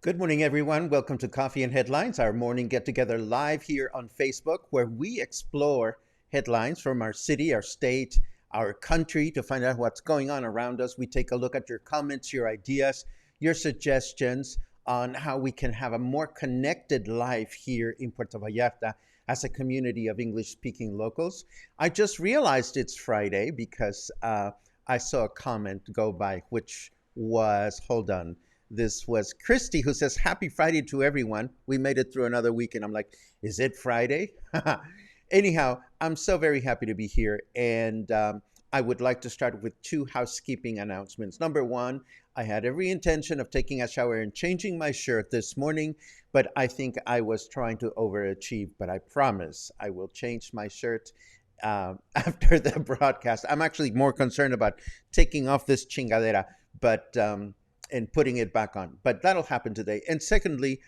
Good morning, everyone. Welcome to Coffee and Headlines, our morning get together live here on Facebook, where we explore headlines from our city, our state, our country to find out what's going on around us. We take a look at your comments, your ideas, your suggestions on how we can have a more connected life here in Puerto Vallarta as a community of English speaking locals. I just realized it's Friday because I saw a comment go by, which was, hold on. This was Christy who says, happy Friday to everyone. We made it through another week. And I'm like, is it Friday? Anyhow, I'm so very happy to be here. And I would like to start with two housekeeping announcements. Number one, I had every intention of taking a shower and changing my shirt this morning, but I think I was trying to overachieve. But I promise I will change my shirt after the broadcast. I'm actually more concerned about taking off this chingadera, but and putting it back on. But that'll happen today. And secondly,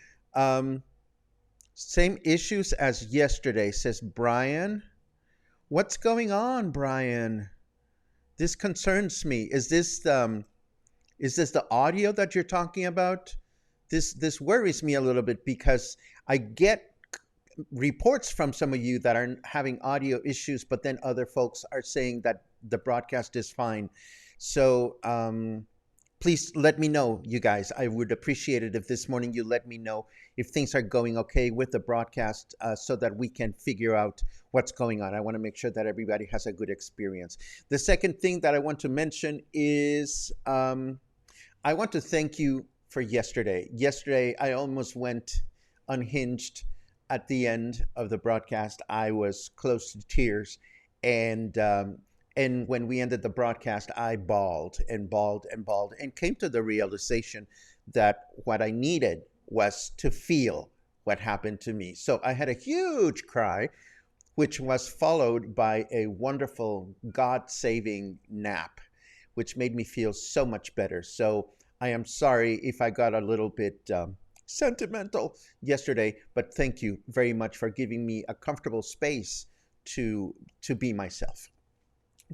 same issues as yesterday, says Brian. What's going on, Brian? This concerns me. Is this the audio that you're talking about? This worries me a little bit because I get reports from some of you that are having audio issues, but then other folks are saying that the broadcast is fine. So please let me know, you guys. I would appreciate it if this morning you let me know if things are going okay with the broadcast so that we can figure out what's going on. I want to make sure that everybody has a good experience. The second thing that I want to mention is I want to thank you for yesterday. Yesterday, I almost went unhinged at the end of the broadcast. I was close to tears. And when we ended the broadcast, I bawled and bawled and bawled and came to the realization that what I needed was to feel what happened to me. So I had a huge cry, which was followed by a wonderful God-saving nap, which made me feel so much better. So I am sorry if I got a little bit sentimental yesterday, but thank you very much for giving me a comfortable space to be myself.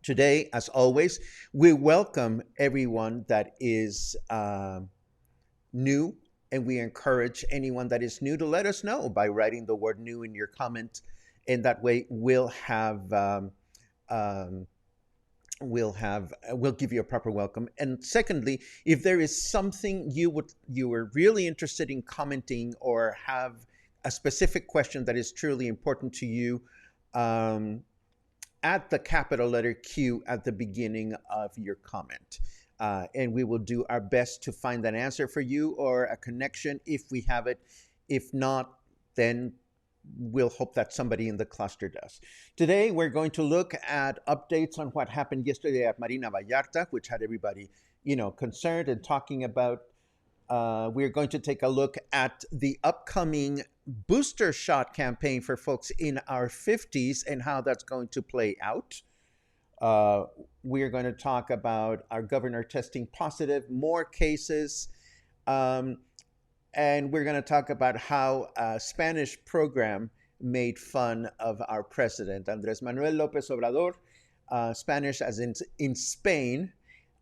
Today, as always, we welcome everyone that is new, and we encourage anyone that is new to let us know by writing the word new in your comment. And that way we'll give you a proper welcome. And secondly, if there is something you were really interested in commenting or have a specific question that is truly important to you, add the capital letter Q at the beginning of your comment. And we will do our best to find that answer for you or a connection if we have it. If not, then we'll hope that somebody in the cluster does. Today, we're going to look at updates on what happened yesterday at Marina Vallarta, which had everybody, concerned and talking about. We're going to take a look at the upcoming booster shot campaign for folks in our 50s and how that's going to play out. We're going to talk about our governor testing positive, more cases, and we're going to talk about how a Spanish program made fun of our president, Andrés Manuel López Obrador, Spanish as in Spain.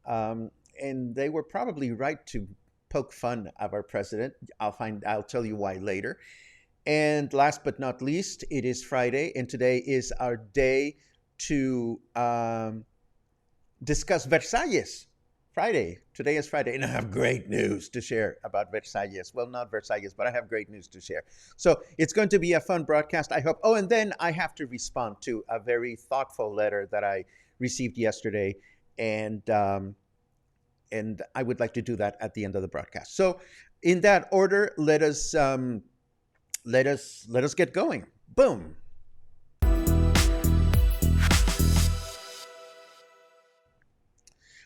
Um, and they were probably right to poke fun of our president. I'll tell you why later. And last but not least, it is Friday, and today is our day to discuss Versalles. Friday. Today is Friday, and I have great news to share about Versalles. Well, not Versalles, but I have great news to share. So it's going to be a fun broadcast, I hope. Oh, and then I have to respond to a very thoughtful letter that I received yesterday, and I would like to do that at the end of the broadcast. So, in that order, let us get going. Boom.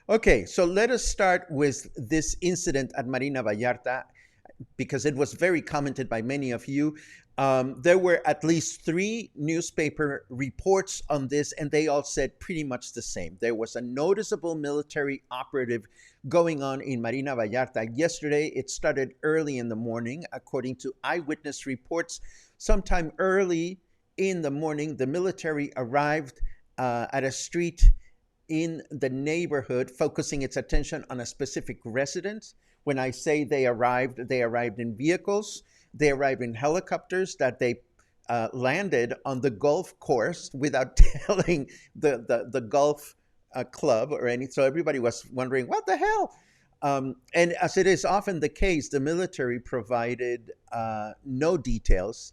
Okay, so let us start with this incident at Marina Vallarta because it was very commented by many of you. There were at least 3 newspaper reports on this, and they all said pretty much the same. There was a noticeable military operative going on in Marina Vallarta. Yesterday, it started early in the morning. According to eyewitness reports, sometime early in the morning, the military arrived at a street in the neighborhood, focusing its attention on a specific residence. When I say they arrived in vehicles. They arrived in helicopters that they landed on the golf course without telling the golf club or anything. So everybody was wondering, what the hell? And as it is often the case, the military provided no details.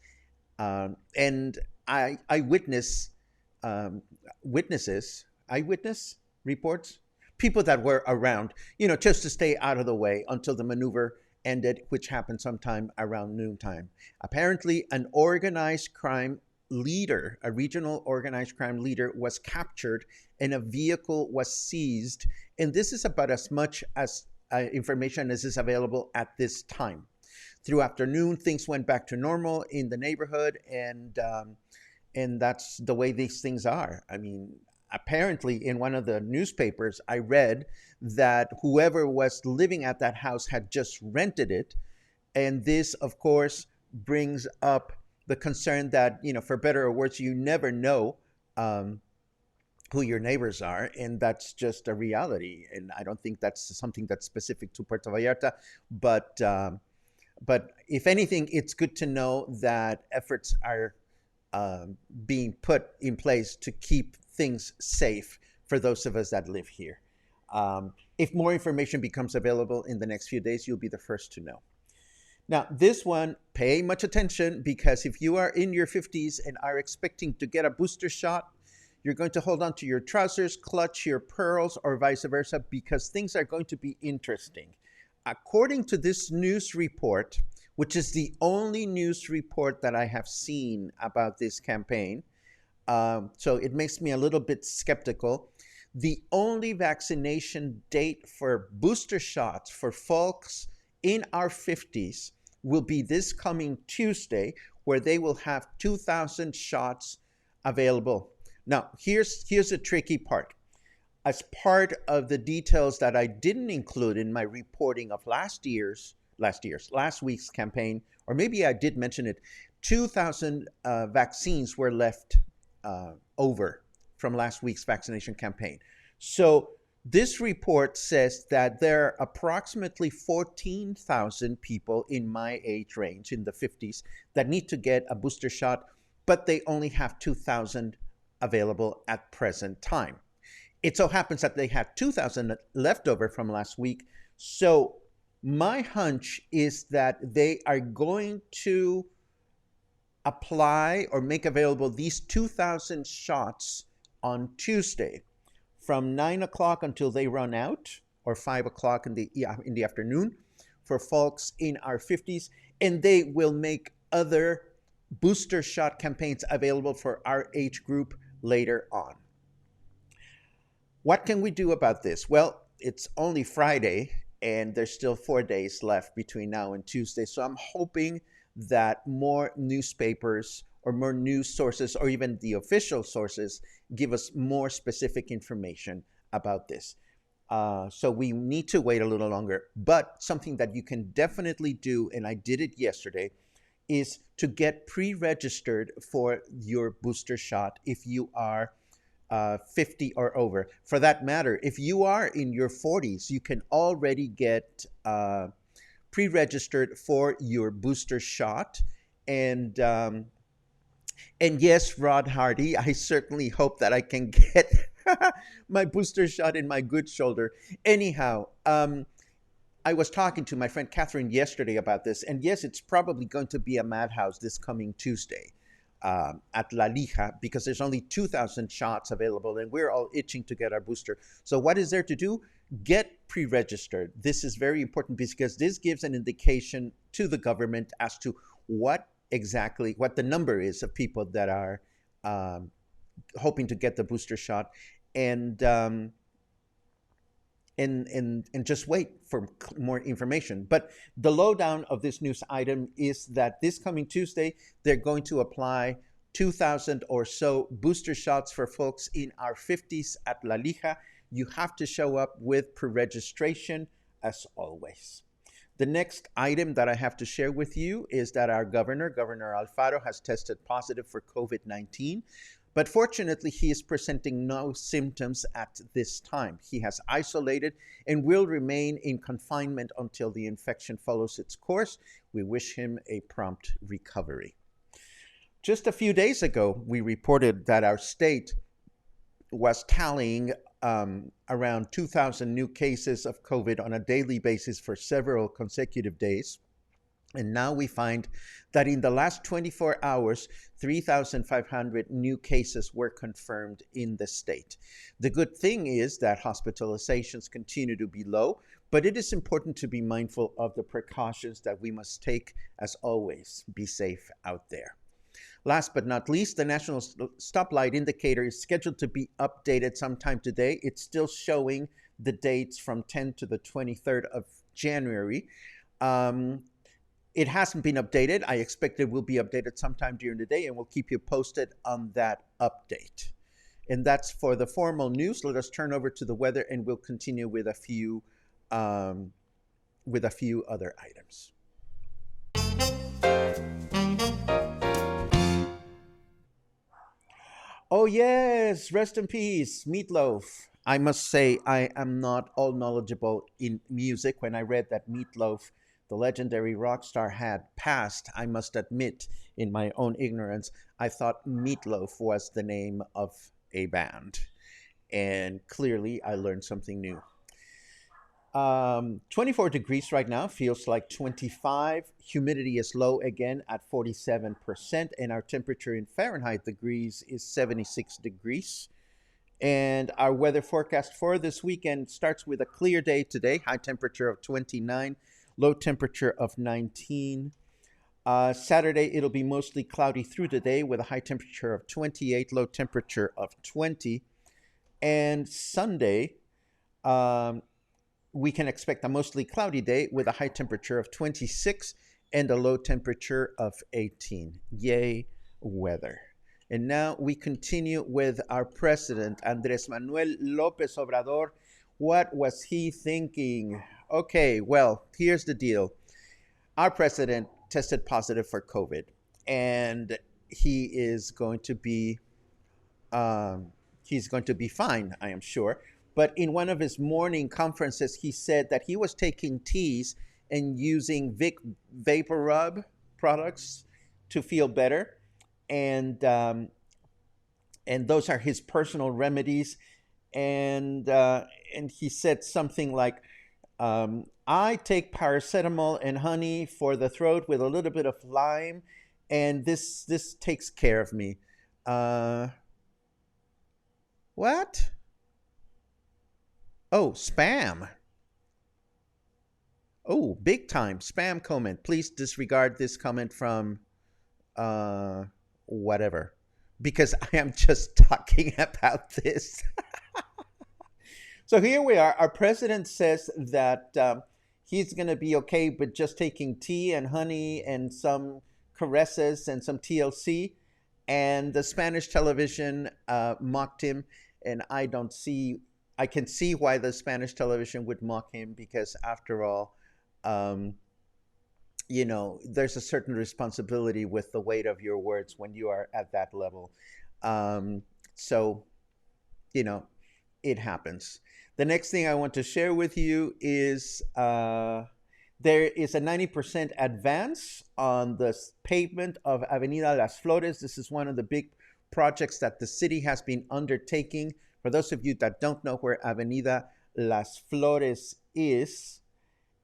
And eyewitness reports, people that were around, just to stay out of the way until the maneuver ended, which happened sometime around noontime. Apparently, an organized crime leader, a regional organized crime leader, was captured and a vehicle was seized. And this is about as much as information as is available at this time. Through afternoon, things went back to normal in the neighborhood, and that's the way these things are. I mean, apparently in one of the newspapers, I read that whoever was living at that house had just rented it. And this, of course, brings up the concern that, for better or worse, you never know who your neighbors are. And that's just a reality. And I don't think that's something that's specific to Puerto Vallarta. But if anything, it's good to know that efforts are being put in place to keep things safe for those of us that live here. If more information becomes available in the next few days, you'll be the first to know. Now, this one, pay much attention, because if you are in your 50s and are expecting to get a booster shot, you're going to hold on to your trousers, clutch your pearls, or vice versa, because things are going to be interesting. According to this news report, which is the only news report that I have seen about this campaign, so it makes me a little bit skeptical. The only vaccination date for booster shots for folks in our 50s will be this coming Tuesday, where they will have 2,000 shots available. Now, here's a tricky part. As part of the details that I didn't include in my reporting of last week's campaign, or maybe I did mention it, 2,000 vaccines were left over from last week's vaccination campaign. So this report says that there are approximately 14,000 people in my age range, in the 50s, that need to get a booster shot, but they only have 2,000 available at present time. It so happens that they had 2,000 left over from last week. So my hunch is that they are going to apply or make available these 2,000 shots on Tuesday from 9 o'clock until they run out, or 5 o'clock in the afternoon for folks in our 50s. And they will make other booster shot campaigns available for our age group later on. What can we do about this? Well, it's only Friday, and there's still 4 days left between now and Tuesday. So I'm hoping that more newspapers or more news sources, or even the official sources, give us more specific information about this. So we need to wait a little longer. But something that you can definitely do, and I did it yesterday, is to get pre-registered for your booster shot if you are 50 or over. For that matter, if you are in your 40s, you can already get pre-registered for your booster shot. And and yes, Rod Hardy, I certainly hope that I can get my booster shot in my good shoulder. Anyhow, I was talking to my friend Catherine yesterday about this, and yes, it's probably going to be a madhouse this coming Tuesday at La Lija because there's only 2,000 shots available, and we're all itching to get our booster. So, what is there to do? Get pre registered. This is very important because this gives an indication to the government as to what the number is of people that are um, hoping to get the booster shot. And and just wait for more information. But the lowdown of this news item is that this coming Tuesday, they're going to apply 2,000 or so booster shots for folks in our 50s at La Lija. You have to show up with pre-registration as always. The next item that I have to share with you is that our Governor Alfaro, has tested positive for COVID 19. But fortunately, he is presenting no symptoms at this time. He has isolated and will remain in confinement until the infection follows its course. We wish him a prompt recovery. Just a few days ago, we reported that our state was tallying around 2,000 new cases of COVID on a daily basis for several consecutive days. And now we find that in the last 24 hours, 3,500 new cases were confirmed in the state. The good thing is that hospitalizations continue to be low, but it is important to be mindful of the precautions that we must take as always. Be safe out there. Last but not least, the national stoplight indicator is scheduled to be updated sometime today. It's still showing the dates from 10 to the 23rd of January. It hasn't been updated. I expect it will be updated sometime during the day, and we'll keep you posted on that update. And that's for the formal news. Let us turn over to the weather, and we'll continue with a few other items. Oh yes, rest in peace, Meatloaf. I must say I am not all knowledgeable in music. When I read that Meatloaf, the legendary rock star, had passed, I must admit, in my own ignorance, I thought Meatloaf was the name of a band. And clearly, I learned something new. 24 degrees right now, feels like 25. Humidity is low again at 47%, and our temperature in Fahrenheit degrees is 76 degrees. And our weather forecast for this weekend starts with a clear day today, high temperature of 29, low temperature of 19. Saturday, it'll be mostly cloudy through the day with a high temperature of 28, low temperature of 20. And Sunday, we can expect a mostly cloudy day with a high temperature of 26 and a low temperature of 18. Yay, weather. And now we continue with our president, Andrés Manuel López Obrador. What was he thinking? Okay, well, here's the deal. Our president tested positive for COVID, and he is going to be fine, I am sure. But in one of his morning conferences, he said that he was taking teas and using Vic Vapor Rub products to feel better, and those are his personal remedies. And he said something like, "I take paracetamol and honey for the throat with a little bit of lime, and this takes care of me." What? Oh, spam. Oh, big time spam comment. Please disregard this comment from whatever, because I am just talking about this. So here we are. Our president says that he's going to be okay, but just taking tea and honey and some caresses and some TLC. And the Spanish television mocked him, and I don't see I can see why the Spanish television would mock him because, after all, um, there's a certain responsibility with the weight of your words when you are at that level. Um, so, you know, it happens. The next thing I want to share with you is there is a 90% advance on the pavement of Avenida Las Flores. This is one of the big projects that the city has been undertaking. For those of you that don't know where Avenida Las Flores is,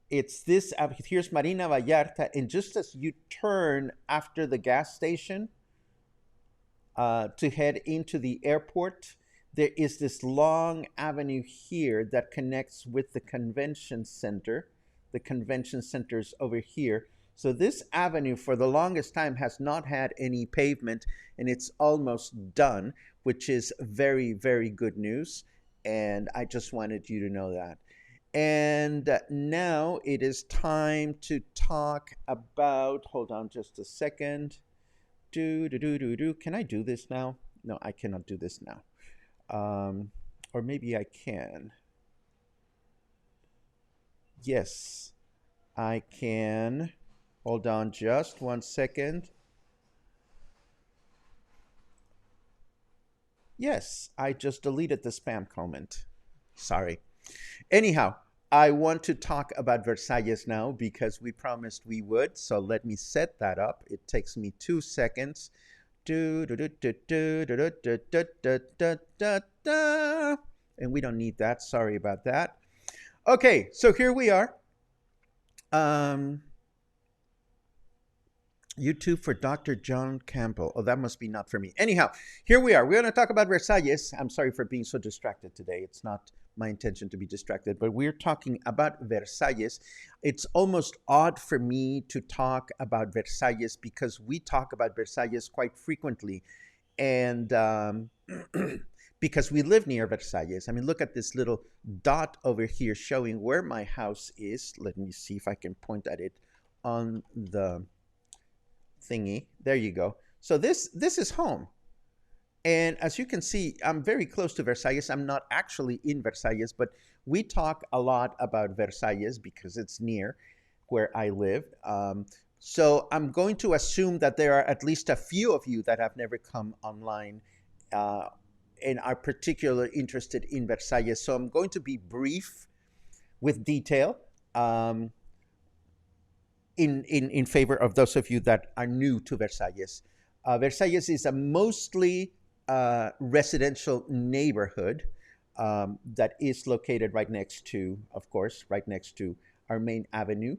it's this. Here's Marina Vallarta, and just as you turn after the gas station to head into the airport, there is this long avenue here that connects with the convention center. The convention center is over here. So this avenue for the longest time has not had any pavement, and it's almost done, which is very, very good news. And I just wanted you to know that. And now it is time to talk about, hold on just a second. Can I do this now? No, I cannot do this now. Or maybe I can. Yes, I can. Hold on just 1 second. Yes, I just deleted the spam comment. Sorry. Anyhow, I want to talk about Versalles now because we promised we would. So let me set that up. It takes me 2 seconds. And we don't need that. Sorry about that. Okay, so here we are. YouTube for Dr. John Campbell. Oh, that must be not for me. Anyhow, here we are. We're going to talk about Versalles. I'm sorry for being so distracted today. It's not my intention to be distracted, but we're talking about Versalles. It's almost odd for me to talk about Versalles because we talk about Versalles quite frequently. And because we live near Versalles. I mean, look at this little dot over here showing where my house is. Let me see if I can point at it on the thingy. There you go. So this is home. And as you can see, I'm very close to Versailles. I'm not actually in Versailles, but we talk a lot about Versailles because it's near where I live. So I'm going to assume that there are at least a few of you that have never come online and are particularly interested in Versailles. So I'm going to be brief with detail. In favor of those of you that are new to Versalles. Versalles is a mostly residential neighborhood that is located right next to, of course, right next to our main avenue,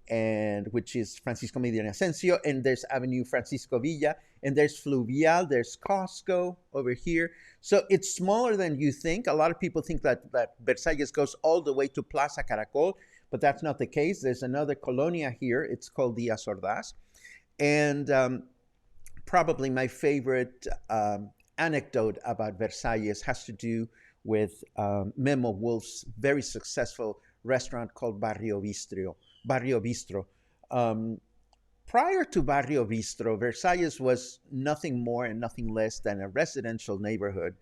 and which is Francisco Medina Asensio, and there's Avenue Francisco Villa, and there's Fluvial, there's Costco over here. So it's smaller than you think. A lot of people think that Versalles goes all the way to Plaza Caracol, but that's not the case. There's another colonia here. It's called Díaz Ordaz. And probably my favorite anecdote about Versalles has to do with Memo Wolf's very successful restaurant called Barrio Bistro. Prior to Barrio Bistro, Versalles was nothing more and nothing less than a residential neighborhood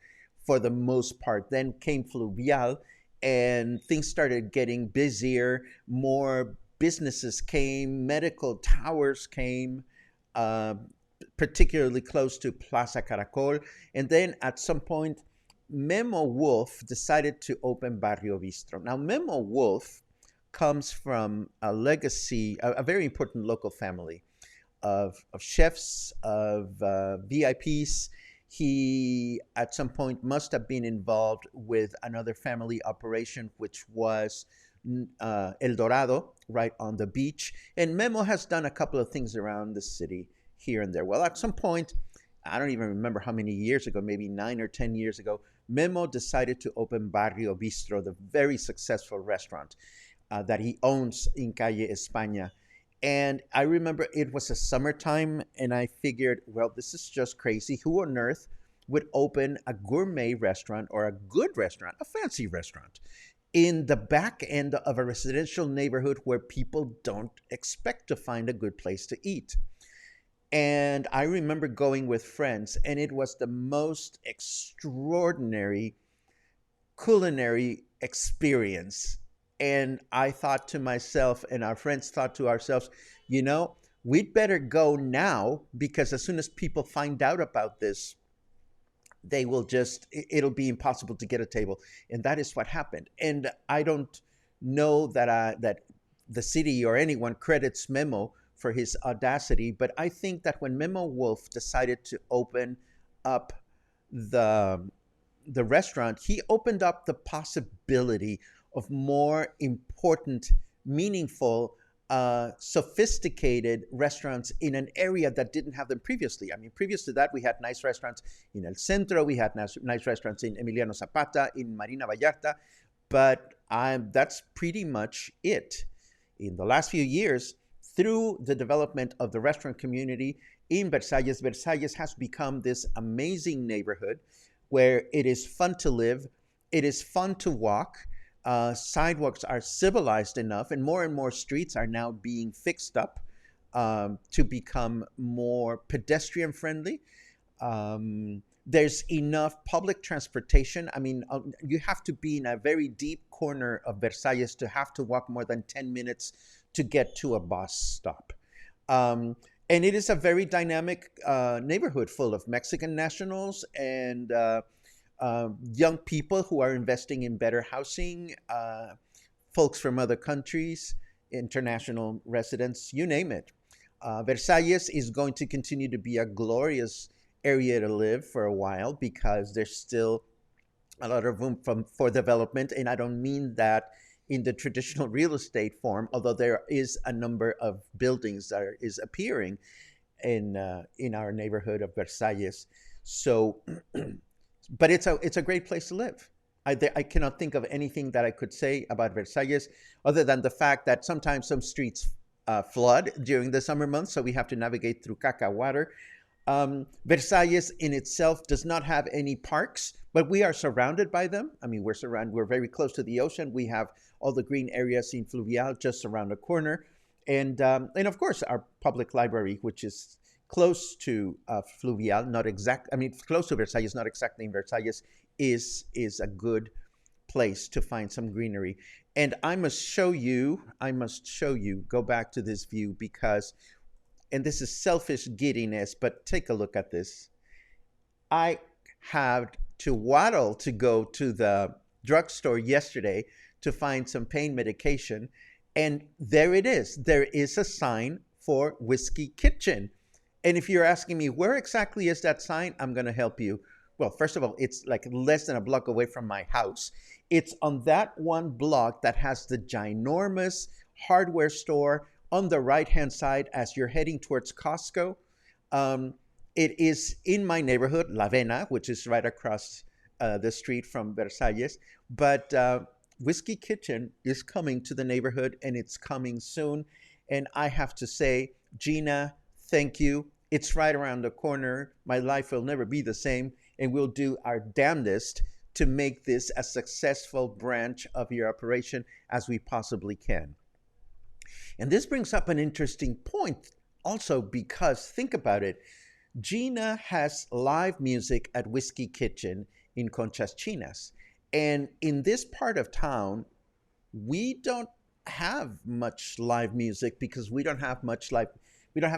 for the most part. Then came Fluvial, and things started getting busier. More businesses came, medical towers came, particularly close to Plaza Caracol. And then at some point, Memo Wolf decided to open Barrio Bistro. Now, Memo Wolf comes from a legacy, a very important local family of chefs, of VIPs. He, at some point, must have been involved with another family operation, which was El Dorado, right on the beach. And Memo has done a couple of things around the city here and there. Well, at some point, I don't even remember how many years ago, maybe 9 or 10 years ago, Memo decided to open Barrio Bistro, the very successful restaurant that he owns in Calle España. And I remember it was a summertime, and I figured, well, this is just crazy. Who on earth would open a gourmet restaurant or a good restaurant, a fancy restaurant, in the back end of a residential neighborhood where people don't expect to find a good place to eat? And I remember going with friends, and it was the most extraordinary culinary experience. And I thought to myself, and our friends thought to ourselves, you know, we'd better go now because as soon as people find out about this, they will just, it'll be impossible to get a table. And that is what happened. And I don't know that the city or anyone credits Memo for his audacity, but I think that when Memo Wolf decided to open up the the restaurant, he opened up the possibility of more important, meaningful, sophisticated restaurants in an area that didn't have them previously. I mean, previous to that, we had nice restaurants in El Centro, we had nice restaurants in Emiliano Zapata, in Marina Vallarta, but that's pretty much it. In the last few years, through the development of the restaurant community in Versalles, Versalles has become this amazing neighborhood where it is fun to live, it is fun to walk. Sidewalks are civilized enough, and more streets are now being fixed up to become more pedestrian friendly. There's enough public transportation. I mean, you have to be in a very deep corner of Versailles to have to walk more than 10 minutes to get to a bus stop. And it is a very dynamic neighborhood full of Mexican nationals and young people who are investing in better housing, folks from other countries, international residents, you name it. Versalles is going to continue to be a glorious area to live for a while because there's still a lot of room for development. And I don't mean that in the traditional real estate form, although there is a number of buildings that is appearing in our neighborhood of Versalles. So, but it's a great place to live. I cannot think of anything that I could say about Versalles other than the fact that sometimes some streets flood during the summer months, so we have to navigate through caca water. Versalles in itself does not have any parks, but we are surrounded by them. I mean, we're very close to the ocean. We have all the green areas in Fluvial just around the corner. And of course, our public library, which is close to Fluvial, not exact, I mean, close to Versailles, not exactly in Versailles, is a good place to find some greenery. And I must show you, go back to this view because, and this is selfish giddiness, but take a look at this. I had to waddle to go to the drugstore yesterday to find some pain medication. And there it is. There is a sign for Whiskey Kitchen. And if you're asking me, where exactly is that sign? I'm going to help you. Well, first of all, it's like less than a block away from my house. It's on that one block that has the ginormous hardware store on the right-hand side as you're heading towards Costco. It is in my neighborhood, La Vena, which is right across the street from Versalles. But Whiskey Kitchen is coming to the neighborhood, and it's coming soon. And I have to say, Gina, thank you. It's right around the corner. My life will never be the same, and we'll do our damnedest to make this a successful branch of your operation as we possibly can. And this brings up an interesting point also because, think about it, Gina has live music at Whiskey Kitchen in Conchas Chinas. And in this part of town, we don't have much live music because we don't have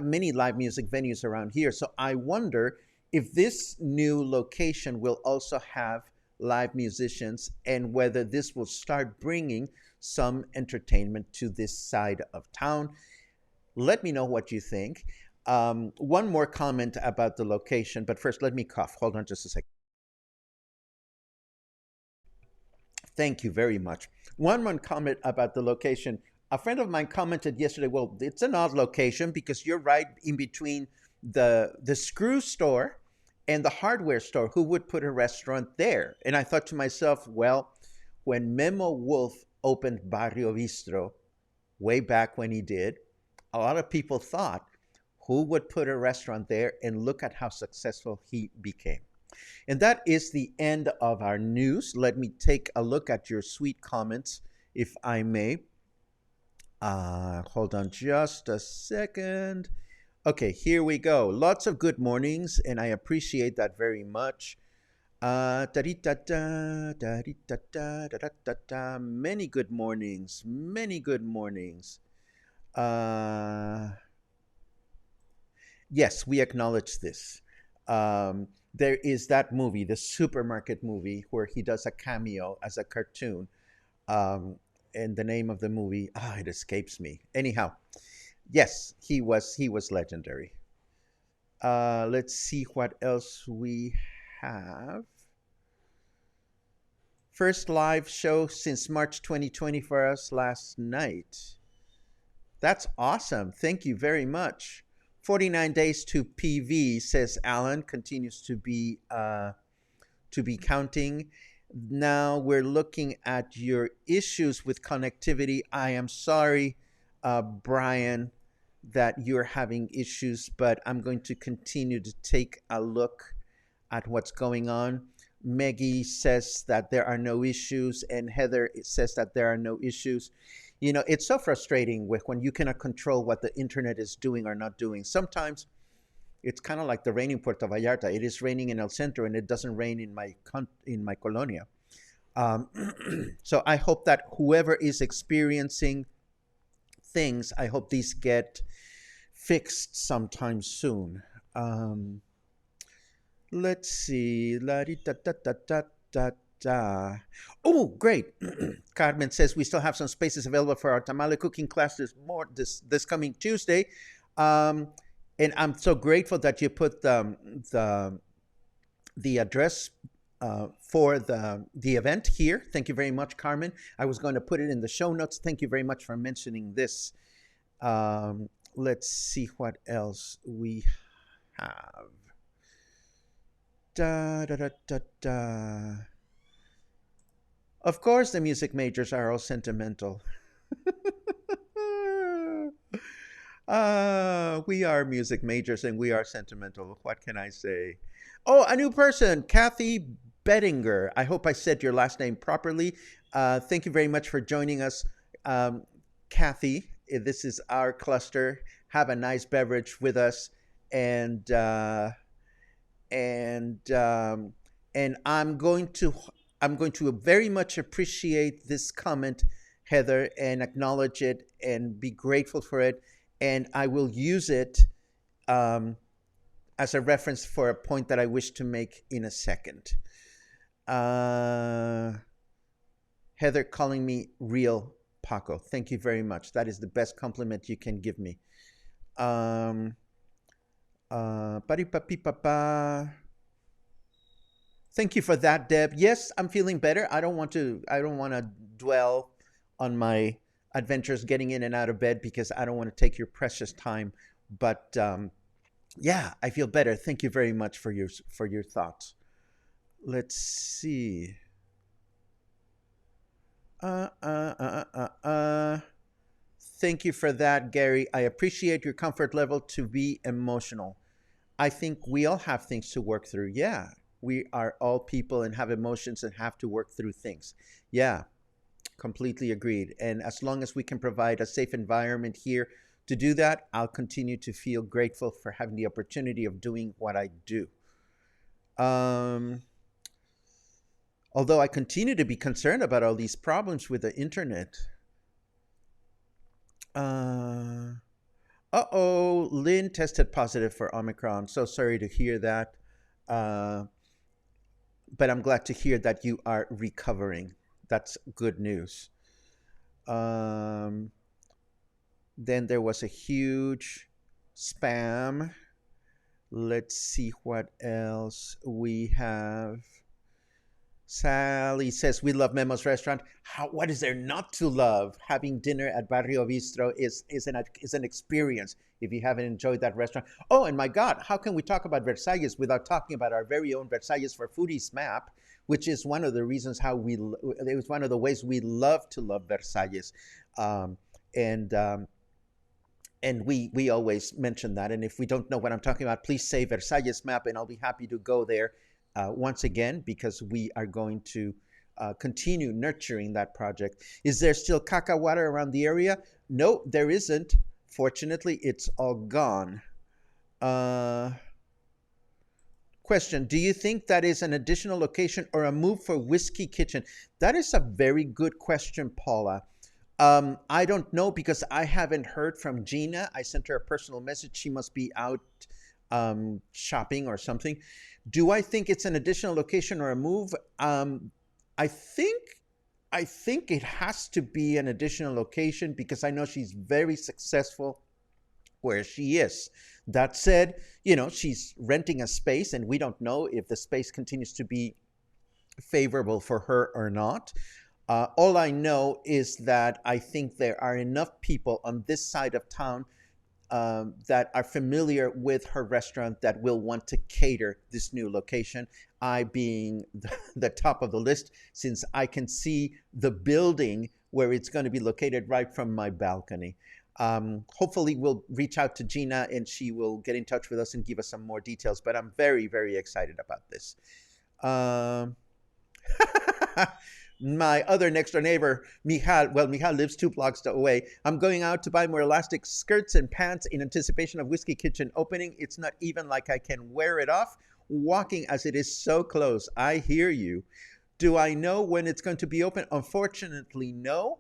many live music venues around here. So I wonder if this new location will also have live musicians and whether this will start bringing some entertainment to this side of town. Let me know what you think. One more comment about the location, but first let me cough. Hold on just a second. Thank you very much. One more comment about the location. A friend of mine commented yesterday, well, it's an odd location because you're right in between the screw store and the hardware store. Who would put a restaurant there? And I thought to myself, well, when Memo Wolf opened Barrio Bistro way back when he did, a lot of people thought, who would put a restaurant there? And look at how successful he became. And that is the end of our news. Let me take a look at your sweet comments, if I may. Hold on just a second. Okay, here we go. Lots of good mornings, and I appreciate that very much. Da-dee-da-da, da-dee-da-da, da-da-da-da. Many good mornings. Many good mornings. Uh, yes, we acknowledge this. There is that movie, the supermarket movie, where he does a cameo as a cartoon. Um, and the name of the movie, it escapes me. Anyhow, yes, he was legendary. Let's see what else we have. First live show since March 2020 for us last night. That's awesome. Thank you very much. 49 days to PV, says Alan, continues to be counting. Now we're looking at your issues with connectivity. I am sorry, Brian, that you're having issues, but I'm going to continue to take a look at what's going on. Meggie says that there are no issues, and Heather says that there are no issues. You know, it's so frustrating with when you cannot control what the internet is doing or not doing. Sometimes it's kind of like the rain in Puerto Vallarta. It is raining in El Centro, and it doesn't rain in my colonia. Um, so I hope that whoever is experiencing things, I hope these get fixed sometime soon. Um, let's see. La di da da da da da da. Oh, great! Carmen says we still have some spaces available for our tamale cooking class this coming Tuesday. Um, and I'm so grateful that you put the the address for the event here. Thank you very much, Carmen. I was going to put it in the show notes. Thank you very much for mentioning this. Let's see what else we have. Da da da da da. Of course, the music majors are all sentimental. We are music majors and we are sentimental. What can I say? Oh, a new person, Kathy Bettinger. I hope I said your last name properly. Thank you very much for joining us, um, Kathy. This is our cluster. Have a nice beverage with us, and and um, and I'm going to very much appreciate this comment, Heather, and acknowledge it and be grateful for it, and I will use it um, as a reference for a point that I wish to make in a second. Uh, Heather calling me real Paco. Thank you very much. That is the best compliment you can give me. Um, Pari-pa-pi-pa-pa. Thank you for that, Deb. Yes, I'm feeling better. I don't want to dwell on my adventures getting in and out of bed because I don't want to take your precious time. But yeah, I feel better. Thank you very much for your thoughts. Let's see. Uh, uh, uh, Thank you for that, Gary. I appreciate your comfort level to be emotional. I think we all have things to work through. Yeah, we are all people and have emotions and have to work through things. Yeah, completely agreed. And as long as we can provide a safe environment here to do that, I'll continue to feel grateful for having the opportunity of doing what I do. Um, Although I continue to be concerned about all these problems with the internet. Uh, oh, Lynn tested positive for Omicron. So sorry to hear that. Uh, but I'm glad to hear that you are recovering. That's good news. Um, then there was a huge spam. Let's see what else we have. Sally says we love Memo's restaurant. What is there not to love? Having dinner at Barrio Bistro is an experience. If you haven't enjoyed that restaurant, oh, and my God, how can we talk about Versailles without talking about our very own Versailles for Foodies map, which is one of the reasons it was one of the ways we love to love Versailles, um, and we always mention that. And if we don't know what I'm talking about, please say Versailles map, and I'll be happy to go there once again because we are going to continue nurturing that project. Is there still caca water around the area? No, there isn't. Fortunately, it's all gone. Uh, Question: do you think that is an additional location or a move for Whiskey Kitchen? That is a very good question, Paula. I don't know because I haven't heard from Gina. I sent her a personal message. She must be out shopping or something. Do I think it's an additional location or a move? I think I think it has to be an additional location because I know she's very successful where she is. That said, she's renting a space, and we don't know if the space continues to be favorable for her or not. All I know is that I think there are enough people on this side of town that are familiar with her restaurant that will want to cater this new location. I being the top of the list, since I can see the building where it's going to be located right from my balcony. Hopefully, we'll reach out to Gina and she will get in touch with us and give us some more details. But I'm very, very excited about this. My other next door neighbor, Michal, well, Michal lives 2 blocks away. I'm going out to buy more elastic skirts and pants in anticipation of Whiskey Kitchen opening. It's not even like I can wear it off walking as it is so close. I hear you. Do I know when it's going to be open? Unfortunately, no,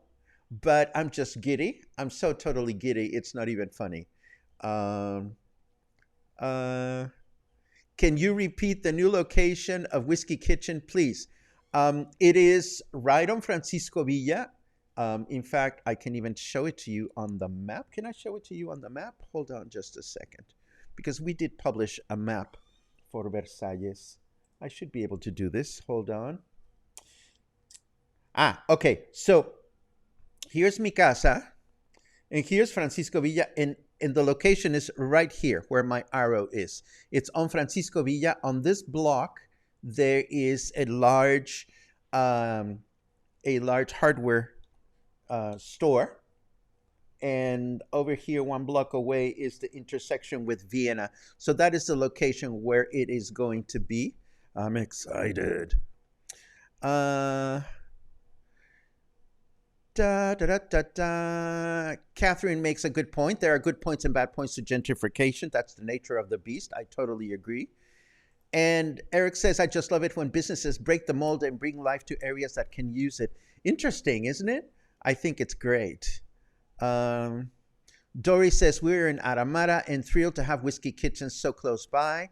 but I'm just giddy. I'm so totally giddy. It's not even funny. Um, uh, can you repeat the new location of Whiskey Kitchen, please? It is right on Francisco Villa. In fact, I can even show it to you on the map. Can I show it to you on the map? Hold on just a second. Because we did publish a map for Versalles. I should be able to do this. Hold on. Okay. So here's mi casa. And here's Francisco Villa. And the location is right here where my arrow is. It's on Francisco Villa. On this block, there is a large hardware store, and over here 1 block away is the intersection with Vienna. So that is the location where it is going to be. I'm excited. Da, da, da, da, da. Catherine makes a good point. There are good points and bad points to gentrification. That's the nature of the beast. I totally agree. And Eric says, I just love it when businesses break the mold and bring life to areas that can use it. Interesting, isn't it? I think it's great. Dory says, we're in Aramara and thrilled to have Whiskey Kitchen so close by.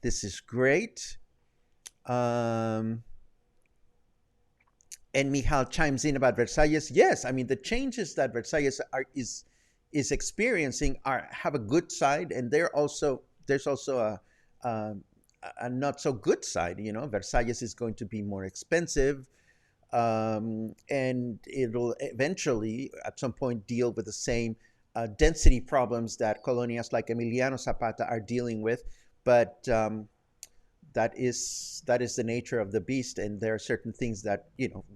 This is great. And Michal chimes in about Versalles. Yes, I mean, the changes that Versalles is experiencing have a good side, and there's also a not so good side. Versalles is going to be more expensive, and it'll eventually at some point deal with the same density problems that colonias like Emiliano Zapata are dealing with. But that is the nature of the beast, and there are certain things that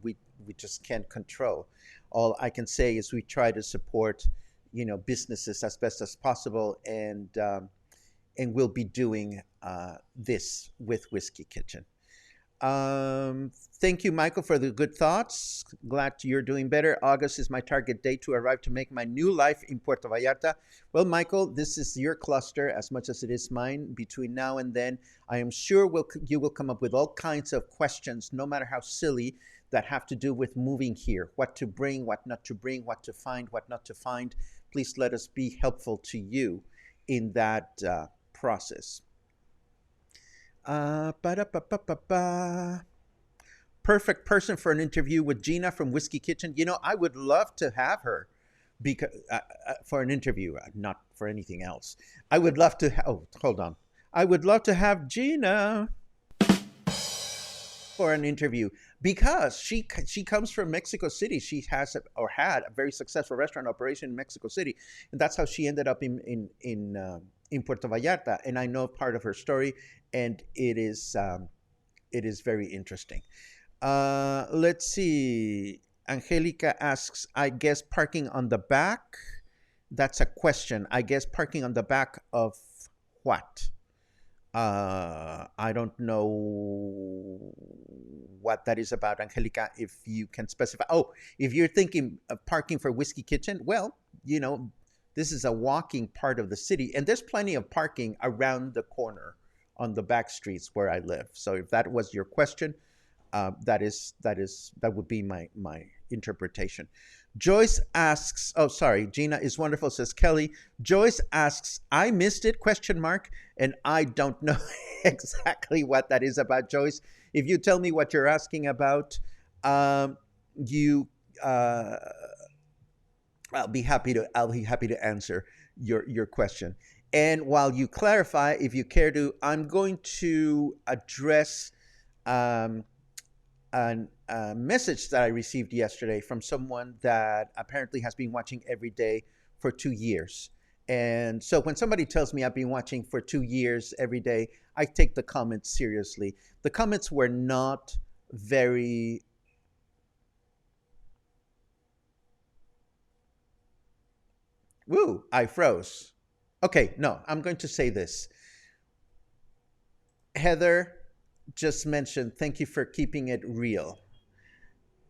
we just can't control. All I can say is we try to support businesses as best as possible, and we'll be doing this with Whiskey Kitchen. Thank you, Michael, for the good thoughts. Glad you're doing better. August is my target date to arrive to make my new life in Puerto Vallarta. Well, Michael, this is your cluster as much as it is mine. Between now and then, I am sure you will come up with all kinds of questions, no matter how silly, that have to do with moving here. What to bring, what not to bring, what to find, what not to find. Please let us be helpful to you in that process. Perfect person for an interview with Gina from Whiskey Kitchen. I would love to have her because for an interview, not for anything else. I would love to. Hold on. I would love to have Gina for an interview because she comes from Mexico City. She has or had a very successful restaurant operation in Mexico City, and that's how she ended up in Puerto Vallarta. And I know part of her story, and it is very interesting. Let's see. Angelica asks, I guess parking on the back. That's a question. I guess parking on the back of what? I don't know what that is about, Angelica, if you can specify. Oh, if you're thinking of parking for Whiskey Kitchen, well, this is a walking part of the city, and there's plenty of parking around the corner on the back streets where I live. So if that was your question, that would be my interpretation. Joyce asks, oh sorry, Gina is wonderful, says Kelly. Joyce asks, I missed it, question mark, and I don't know exactly what that is about, Joyce. If you tell me what you're asking about, you I'll be happy to answer your question. And while you clarify, if you care to, I'm going to address um, a message that I received yesterday from someone that apparently has been watching every day for 2 years. And so when somebody tells me I've been watching for 2 years every day, I take the comments seriously. The comments were not very. Woo, I froze. Okay, no, I'm going to say this. Heather just mentioned, thank you for keeping it real.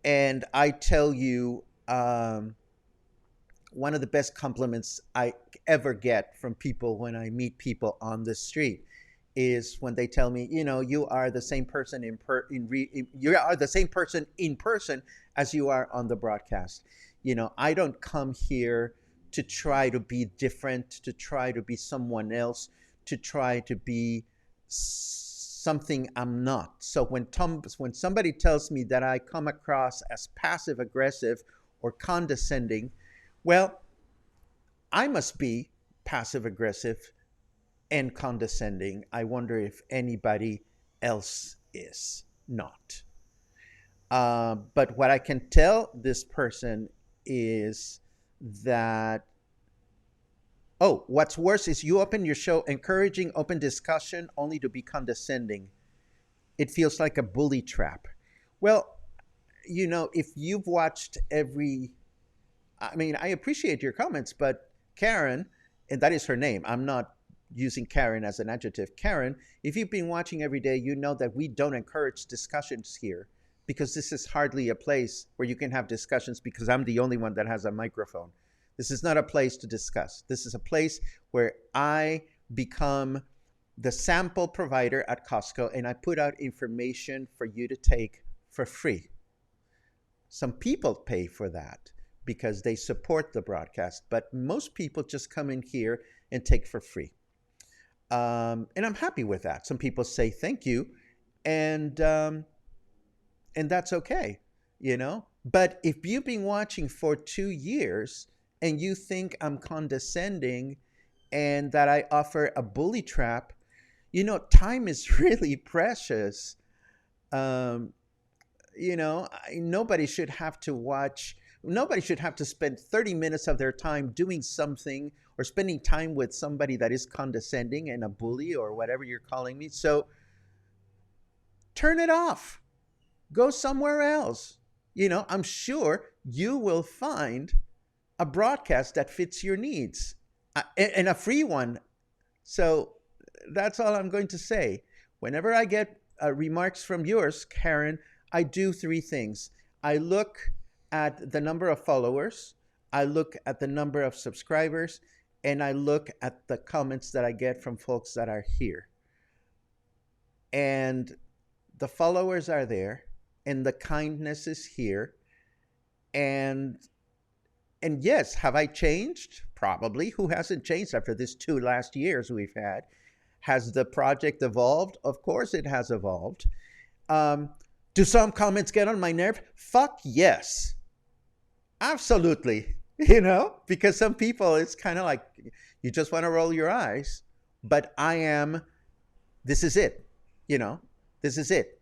And I tell you, one of the best compliments I ever get from people when I meet people on the street is when they tell me, you are the same person you are the same person in person as you are on the broadcast. I don't come here to try to be different, to try to be someone else, to try to be something I'm not. So when somebody tells me that I come across as passive aggressive or condescending, well, I must be passive aggressive and condescending. I wonder if anybody else is not. But what I can tell this person is that, oh, what's worse is you open your show encouraging open discussion only to be condescending. It feels like a bully trap. Well, if you've watched I appreciate your comments, but Karen, and that is her name, I'm not using Karen as an adjective. Karen, if you've been watching every day, you know that we don't encourage discussions here because this is hardly a place where you can have discussions because I'm the only one that has a microphone. This is not a place to discuss. This is a place where I become the sample provider at Costco and I put out information for you to take for free. Some people pay for that because they support the broadcast, but most people just come in here and take for free. And I'm happy with that. Some people say thank you, and that's okay, But if you've been watching for 2 years and you think I'm condescending and that I offer a bully trap, time is really precious. Nobody should have to spend 30 minutes of their time doing something or spending time with somebody that is condescending and a bully or whatever you're calling me. So turn it off. Go somewhere else. I'm sure you will find a broadcast that fits your needs and a free one. So that's all I'm going to say. Whenever I get remarks from yours, Karen, I do three things. I look at the number of followers, I look at the number of subscribers, and I look at the comments that I get from folks that are here. And the followers are there, and the kindness is here. And yes, have I changed? Probably. Who hasn't changed after this 2 last years we've had? Has the project evolved? Of course it has evolved. Do some comments get on my nerve? Fuck yes. Absolutely. Because some people, it's kind of like you just want to roll your eyes. But this is it. This is it.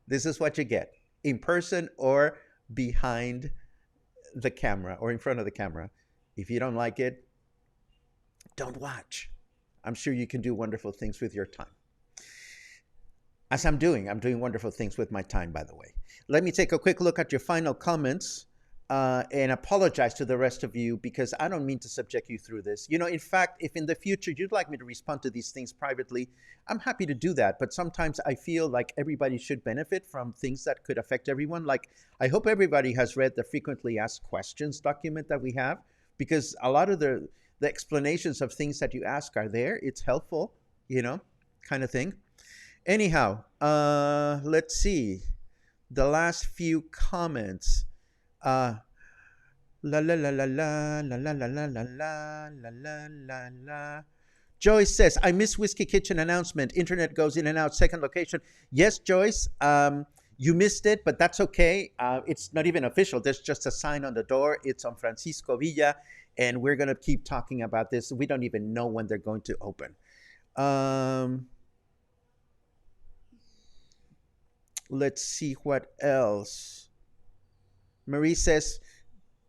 This is what you get in person or behind the camera or in front of the camera. If you don't like it, don't watch. I'm sure you can do wonderful things with your time. As I'm doing wonderful things with my time, by the way. Let me take a quick look at your final comments and apologize to the rest of you because I don't mean to subject you through this. In fact, if in the future you'd like me to respond to these things privately, I'm happy to do that. But sometimes I feel like everybody should benefit from things that could affect everyone. Like, I hope everybody has read the frequently asked questions document that we have because a lot of the explanations of things that you ask are there. It's helpful, kind of thing. Anyhow, let's see. The last few comments. Uh, la la la la la la la la la la la la la la la. Joyce says, I miss Whiskey Kitchen announcement. Internet goes in and out. Second location. Yes, Joyce, you missed it, but that's okay. It's not even official. There's just a sign on the door. It's on Francisco Villa, and we're going to keep talking about this. We don't even know when they're going to open. Let's see what else. Marie says,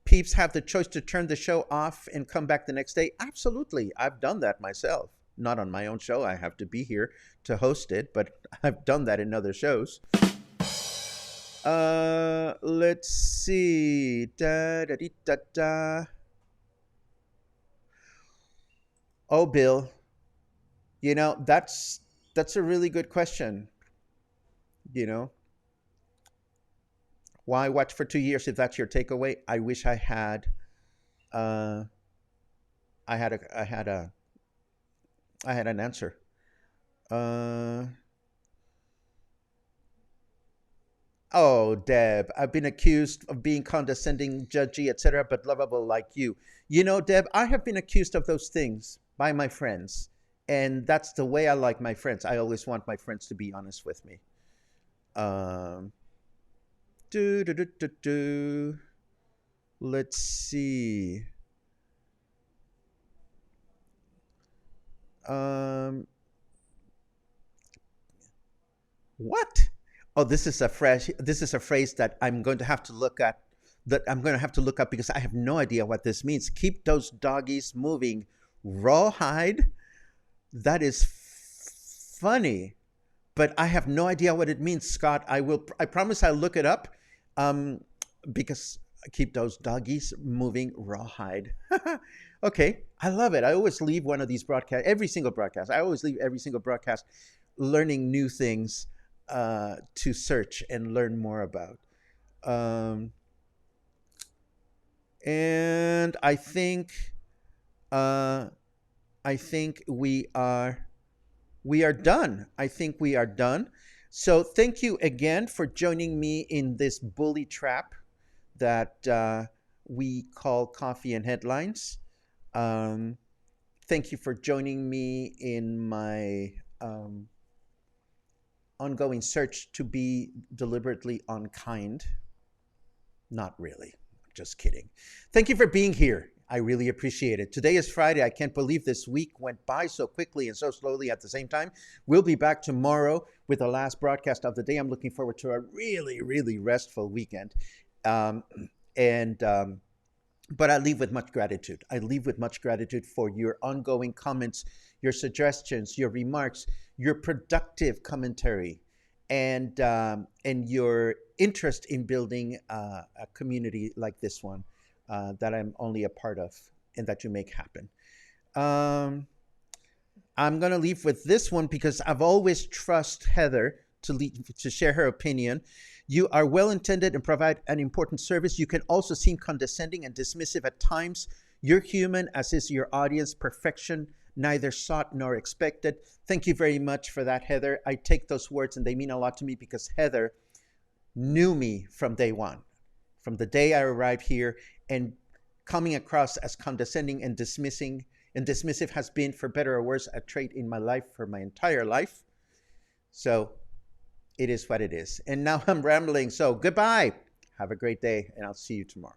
peeps have the choice to turn the show off and come back the next day. Absolutely. I've done that myself. Not on my own show. I have to be here to host it, but I've done that in other shows. Let's see. Da, da, dee, da, da. Oh, Bill. You know, that's a really good question. You know, why watch for 2 years if that's your takeaway? I wish I had uh I had a I had an answer. Uh oh, Deb, I've been accused of being condescending, judgy, etc., but lovable like you. You know, Deb, I have been accused of those things by my friends, and that's the way I like my friends. I always want my friends to be honest with me. Um do do do do do. Let's see. Um, what? Oh, this is a fresh. This is a phrase that I'm going to have to look at. That I'm going to have to look up because I have no idea what this means. Keep those doggies moving. Rawhide. That is funny, but I have no idea what it means, Scott. I will. I promise I'll look it up. Um, because keep those doggies moving. Rawhide. Okay, I love it. I always leave one of these broadcasts. Every single broadcast. I always leave every single broadcast learning new things to search and learn more about. Um, and uh, I think we are done. I think we are done. So thank you again for joining me in this bully trap that we call Coffee and Headlines. Um, Thank you for joining me in my ongoing search to be deliberately unkind. Not really. Just kidding. Thank you for being here. I really appreciate it. Today is Friday. I can't believe this week went by so quickly and so slowly at the same time. We'll be back tomorrow with the last broadcast of the day. I'm looking forward to a really, really restful weekend. Um, and but I leave with much gratitude. I leave with much gratitude for your ongoing comments, your suggestions, your remarks, your productive commentary, and your interest in building a community like this one that I'm only a part of and that you make happen. Um, I'm gonna leave with this one because I've always trust Heather to share her opinion. You are well intended and provide an important service. You can also seem condescending and dismissive at times. You're human, as is your audience. Perfection neither sought nor expected. Thank you very much for that, Heather. I take those words and they mean a lot to me because Heather knew me from day one, from the day I arrived here, and coming across as condescending and dismissive has been, for better or worse, a trait in my life for my entire life. So it is what it is. And now I'm rambling. So goodbye. Have a great day, and I'll see you tomorrow.